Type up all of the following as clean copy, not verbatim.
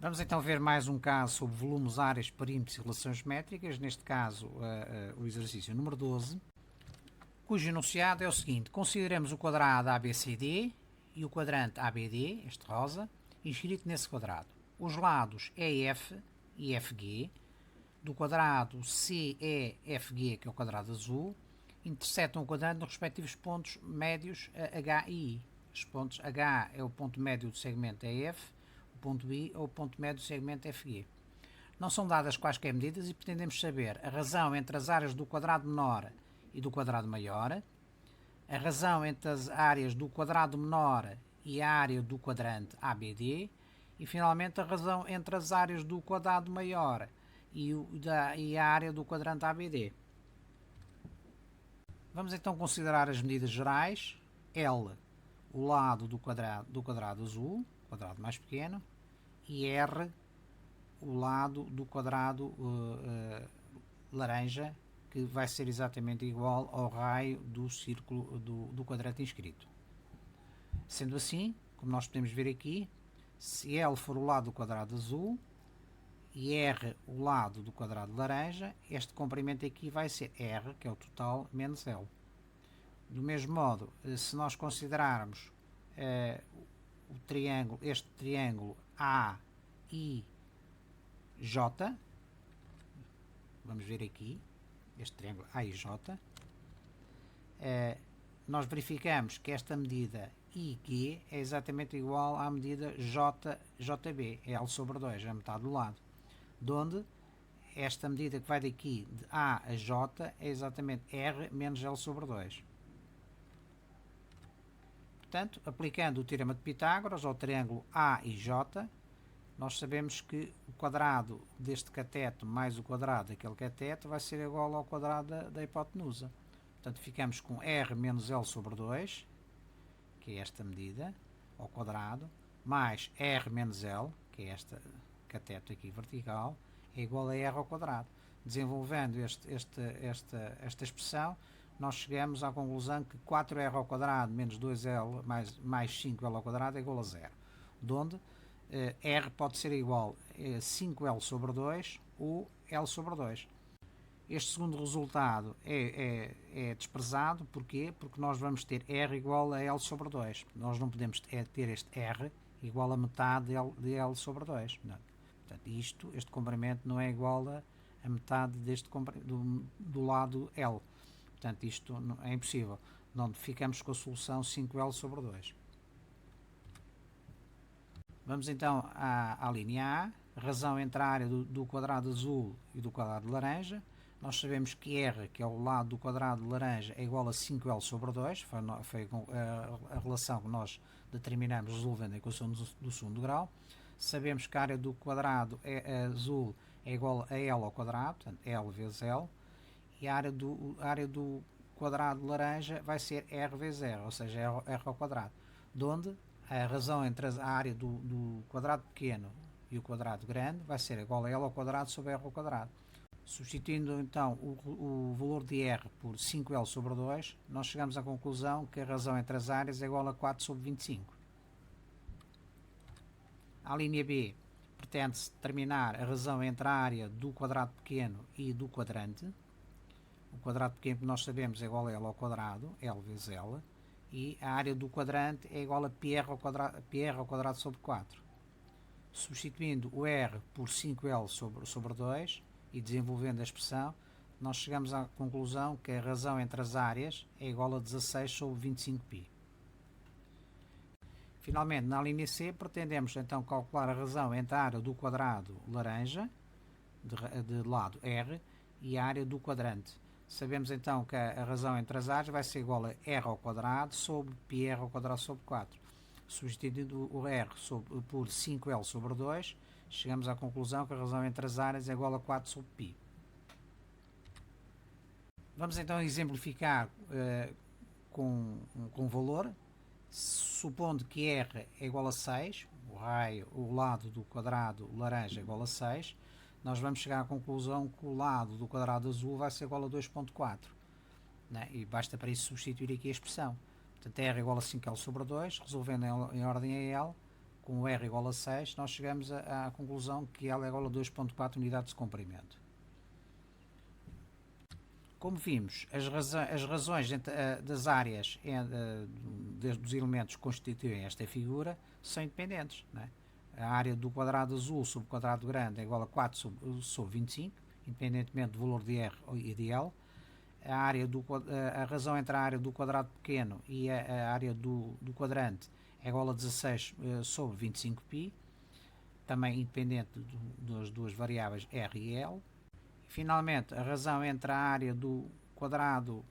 Vamos então ver mais um caso sobre volumes, áreas, perímetros e relações métricas, neste caso o exercício número 12, cujo enunciado é o seguinte: consideremos o quadrado ABCD e o quadrante ABD, este rosa, inscrito nesse quadrado. Os lados EF e FG do quadrado CEFG, que é o quadrado azul, interceptam o quadrante nos respectivos pontos médios H e I. Os pontos H é o ponto médio do segmento EF, o ponto I é o ponto médio do segmento FG. Não são dadas quaisquer medidas e pretendemos saber a razão entre as áreas do quadrado menor e do quadrado maior, a razão entre as áreas do quadrado menor e a área do quadrante ABD e, finalmente, a razão entre as áreas do quadrado maior e a área do quadrante ABD. Vamos então considerar as medidas gerais. L, o lado do quadrado azul, quadrado mais pequeno, e R, o lado do quadrado laranja, que vai ser exatamente igual ao raio do círculo do quadrante inscrito. Sendo assim, como nós podemos ver aqui, se L for o lado do quadrado azul e R o lado do quadrado laranja, este comprimento aqui vai ser R, que é o total, menos L. Do mesmo modo, se nós considerarmos este triângulo AIJ, vamos ver aqui, este triângulo AIJ, nós verificamos que esta medida IG é exatamente igual à medida JB, é L sobre 2, é a metade do lado, de onde esta medida que vai daqui de A a J é exatamente R menos L sobre 2. Portanto, aplicando o teorema de Pitágoras ao triângulo AIJ, nós sabemos que o quadrado deste cateto mais o quadrado daquele cateto vai ser igual ao quadrado da hipotenusa. Portanto, ficamos com R menos L sobre 2, que é esta medida, ao quadrado, mais R menos L, que é este cateto aqui vertical, é igual a R ao quadrado. Desenvolvendo esta expressão, nós chegamos à conclusão que 4R ao quadrado menos 2L mais 5L ao quadrado é igual a 0. De onde R pode ser igual a 5L sobre 2 ou L sobre 2. Este segundo resultado é desprezado. Porquê? Porque nós vamos ter R igual a L sobre 2. Nós não podemos ter este R igual a metade de L sobre 2. Não. Portanto, este comprimento não é igual a metade do lado L. Portanto, isto é impossível. Não ficamos com a solução 5L sobre 2. Vamos então à linha A. Razão entre a área do quadrado azul e do quadrado laranja. Nós sabemos que R, que é o lado do quadrado laranja, é igual a 5L sobre 2. Foi a relação que nós determinamos resolvendo a equação do segundo grau. Sabemos que a área do quadrado azul é igual a L ao quadrado, portanto L vezes L. E a área do quadrado laranja vai ser R vezes R, ou seja, R ao quadrado. De onde a razão entre a área do quadrado pequeno e o quadrado grande vai ser igual a L ao quadrado sobre R ao quadrado. Substituindo então o valor de R por 5L sobre 2, nós chegamos à conclusão que a razão entre as áreas é igual a 4 sobre 25. A linha B pretende-se determinar a razão entre a área do quadrado pequeno e do quadrante. O quadrado pequeno que nós sabemos é igual a L ao quadrado, L vezes L, e a área do quadrante é igual a πr ao quadrado sobre 4. Substituindo o R por 5L sobre 2 e desenvolvendo a expressão, nós chegamos à conclusão que a razão entre as áreas é igual a 16 sobre 25π. Finalmente, na linha C, pretendemos então calcular a razão entre a área do quadrado laranja, de lado R, e a área do quadrante. Sabemos então que a razão entre as áreas vai ser igual a R ao quadrado sobre πr ao quadrado sobre 4. Substituindo o R por 5L sobre 2, chegamos à conclusão que a razão entre as áreas é igual a 4 sobre π. Vamos então exemplificar com valor. Supondo que R é igual a 6, o lado do quadrado laranja é igual a 6, nós vamos chegar à conclusão que o lado do quadrado azul vai ser igual a 2.4, né? E basta para isso substituir aqui a expressão. Portanto, R é igual a 5L sobre 2, resolvendo em ordem a L, com o R igual a 6, nós chegamos à conclusão que L é igual a 2.4 unidades de comprimento. Como vimos, as razões das áreas dos elementos que constituem esta figura são independentes. Não é? A área do quadrado azul sobre o quadrado grande é igual a 4 sobre 25, independentemente do valor de R e de L. A razão entre a área do quadrado pequeno e a área do quadrante é igual a 16 sobre 25π, também independente das duas variáveis R e L. Finalmente, a razão entre a área do quadrado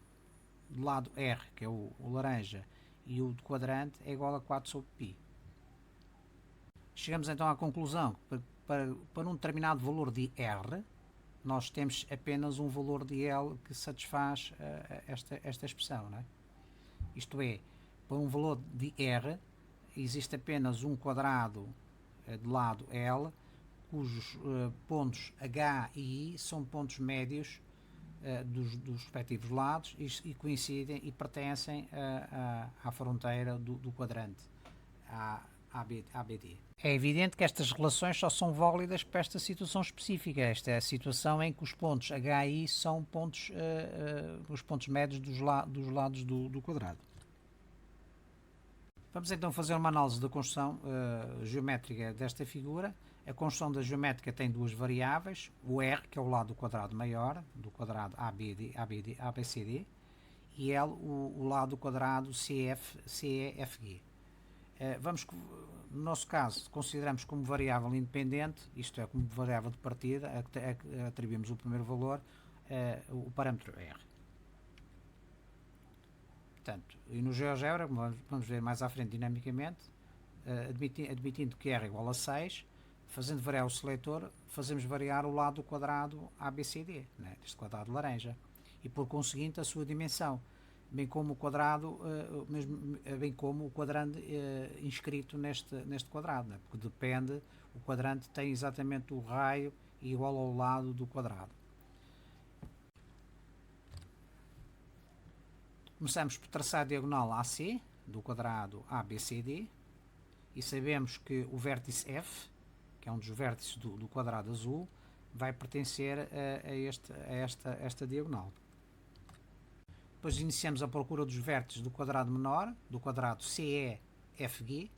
do lado R, que é o laranja, e o do quadrante é igual a 4 sobre π. Chegamos então à conclusão que para um determinado valor de R, nós temos apenas um valor de L que satisfaz esta expressão. Não é? Isto é, para um valor de R, existe apenas um quadrado de lado L, cujos pontos H e I são pontos médios dos respectivos lados e coincidem e pertencem à fronteira do quadrante ABD. É evidente que estas relações só são válidas para esta situação específica. Esta é a situação em que os pontos H e I são pontos, os pontos médios dos lados do quadrado. Vamos então fazer uma análise da construção geométrica desta figura. A construção da geométrica tem duas variáveis, o R, que é o lado do quadrado maior, do quadrado ABCD, e L, o lado do quadrado CEFG. No nosso caso, consideramos como variável independente, isto é, como variável de partida, atribuímos o primeiro valor, o parâmetro R. Portanto, e no GeoGebra, vamos ver mais à frente dinamicamente, admitindo que R é igual a 6, fazendo variar o seletor, fazemos variar o lado do quadrado ABCD, né, deste quadrado laranja, e por conseguinte a sua dimensão, bem como o quadrado, bem como o quadrante inscrito neste quadrado, né, porque depende, o quadrante tem exatamente o raio igual ao lado do quadrado. Começamos por traçar a diagonal AC do quadrado ABCD e sabemos que o vértice F, que é um dos vértices do quadrado azul, vai pertencer a esta diagonal. Depois iniciamos a procura dos vértices do quadrado menor, do quadrado CEFG,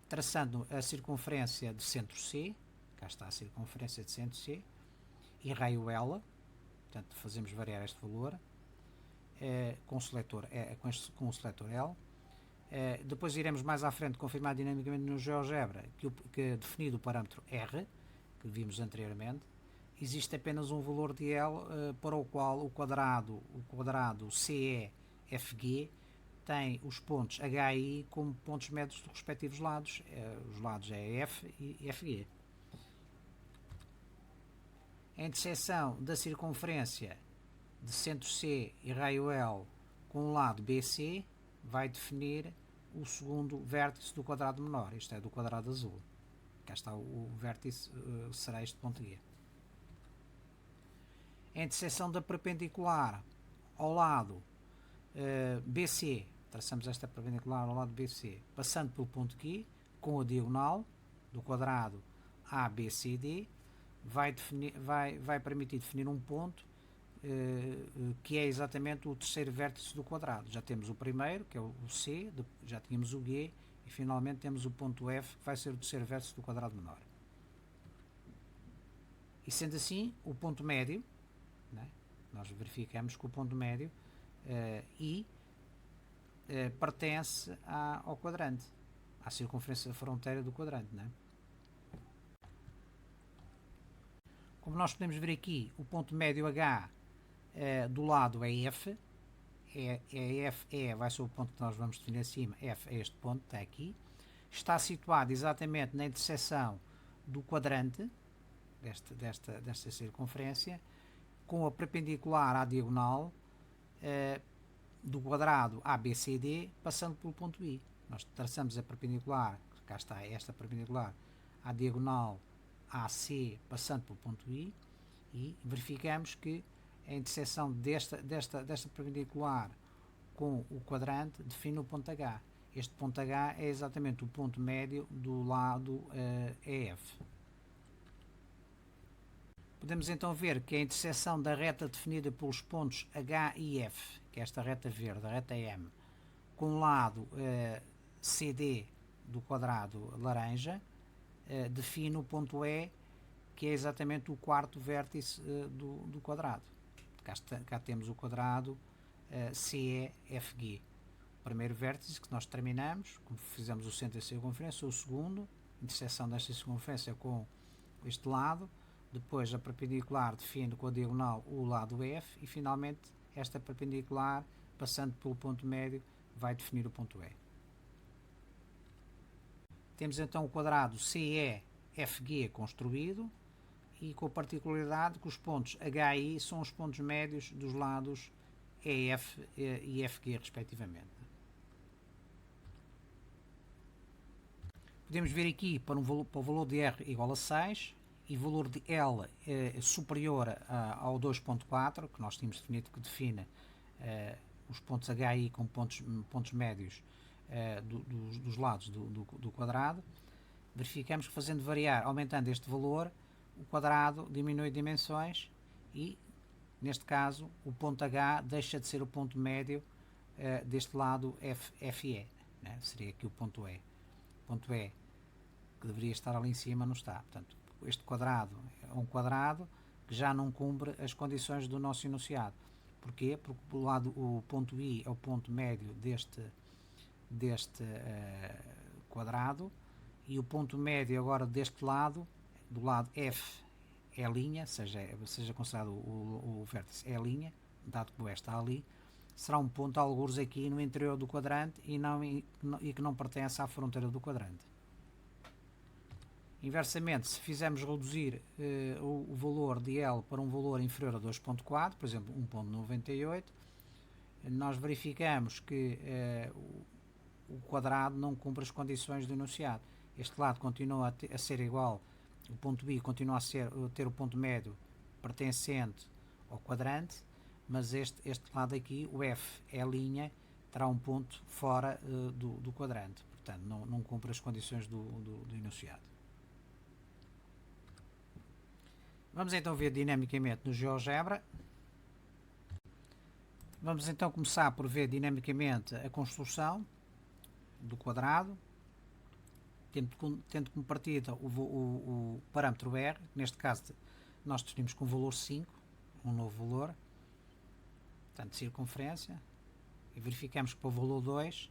traçando a circunferência de centro C, cá está a circunferência de centro C, e raio L, portanto fazemos variar este valor, com o seletor L. Depois iremos mais à frente confirmar dinamicamente no GeoGebra que definido o parâmetro R, que vimos anteriormente, existe apenas um valor de L para o qual o quadrado CEFG tem os pontos H e I como pontos médios dos respectivos lados. Os lados é F e FG. A interseção da circunferência de centro C e raio L com o lado BC vai definir o segundo vértice do quadrado menor, isto é, do quadrado azul. Cá está o vértice, será este ponto G. A interseção da perpendicular ao lado BC, traçamos esta perpendicular ao lado BC, passando pelo ponto Q, com a diagonal do quadrado ABCD, vai permitir definir um ponto que é exatamente o terceiro vértice do quadrado. Já temos o primeiro, que é o C, já tínhamos o G, e finalmente temos o ponto F, que vai ser o terceiro vértice do quadrado menor. E sendo assim, o ponto médio, né, nós verificamos que o ponto médio I pertence ao quadrante, à circunferência da fronteira do quadrante. Né? Como nós podemos ver aqui, o ponto médio H do lado é F, vai ser o ponto que nós vamos definir acima, F é este ponto, está aqui, está situado exatamente na interseção do quadrante, desta circunferência, com a perpendicular à diagonal do quadrado ABCD, passando pelo ponto I. Nós traçamos a perpendicular, cá está esta perpendicular, à diagonal AC, passando pelo ponto I, e verificamos que a interseção desta perpendicular com o quadrante define o ponto H. Este ponto H é exatamente o ponto médio do lado EF. Podemos então ver que a interseção da reta definida pelos pontos H e F, que é esta reta verde, a reta M, com o lado CD do quadrado laranja, define o ponto E, que é exatamente o quarto vértice do quadrado. Cá temos o quadrado CEFG. O primeiro vértice que nós determinamos, como fizemos o centro da circunferência, o segundo, interseção desta circunferência com este lado, depois a perpendicular define com a diagonal o lado F e finalmente esta perpendicular, passando pelo ponto médio, vai definir o ponto E. Temos então o quadrado CEFG construído e com a particularidade que os pontos H e I são os pontos médios dos lados EF e FG respectivamente. Podemos ver aqui para o valor de R igual a 6 e o valor de L superior ao 2.4, que nós tínhamos definido que define os pontos H e I como pontos médios dos lados do quadrado. Verificamos que fazendo variar, aumentando este valor, o quadrado diminui dimensões e, neste caso, o ponto H deixa de ser o ponto médio deste lado FE, né? Seria aqui o ponto E. O ponto E, que deveria estar ali em cima, não está. Portanto, este quadrado é um quadrado que já não cumpre as condições do nosso enunciado. Porquê? Porque o ponto I é o ponto médio deste quadrado e o ponto médio agora deste lado, do lado F, é linha, seja considerado o vértice é linha, dado que o E está ali, será um ponto algures aqui no interior do quadrante e que não pertence à fronteira do quadrante. Inversamente, se fizermos reduzir o valor de L para um valor inferior a 2.4, por exemplo 1.98, nós verificamos que o quadrado não cumpre as condições do enunciado. Este lado continua a ser igual, o ponto I continua a ter o ponto médio pertencente ao quadrante, mas este lado aqui, o F é linha, terá um ponto fora do quadrante, portanto não cumpre as condições do enunciado. Vamos então ver dinamicamente no GeoGebra. Vamos então começar por ver dinamicamente a construção do quadrado, tendo como partida o parâmetro R, neste caso nós definimos com o valor 5, um novo valor, portanto circunferência, e verificamos que para o valor 2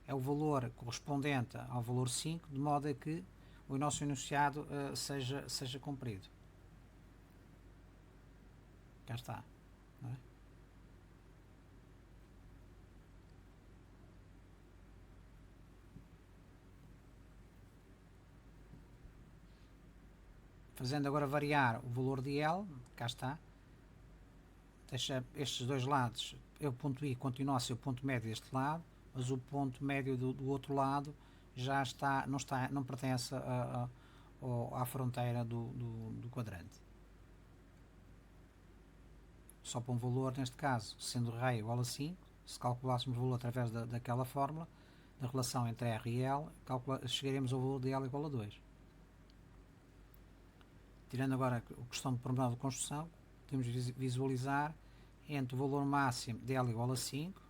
é o valor correspondente ao valor 5, de modo a que o nosso enunciado seja cumprido. Cá está. Não é? Fazendo agora variar o valor de L, cá está, deixa estes dois lados, o ponto I continua a ser o ponto médio deste lado, mas o ponto médio do outro lado já não pertence à fronteira do quadrante. Só para um valor, neste caso, sendo R igual a 5, se calculássemos o valor através daquela fórmula, da relação entre R e L, chegaremos ao valor de L igual a 2. Tirando agora a questão de pormenor de construção, podemos visualizar entre o valor máximo de L igual a 5,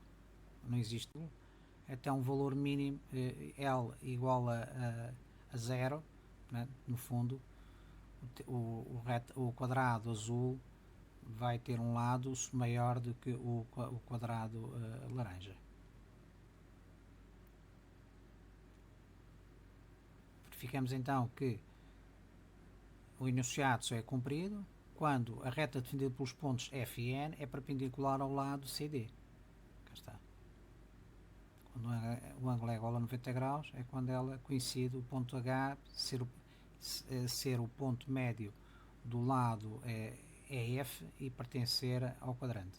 não existe, até um valor mínimo L igual a 0, né? No fundo, o quadrado azul vai ter um lado maior do que o quadrado laranja. Verificamos então que o enunciado só é cumprido quando a reta definida pelos pontos F e N é perpendicular ao lado CD. Cá está. Quando o ângulo é igual a 90 graus é quando ela coincide o ponto H ser o ponto médio do lado EF e pertencer ao quadrante.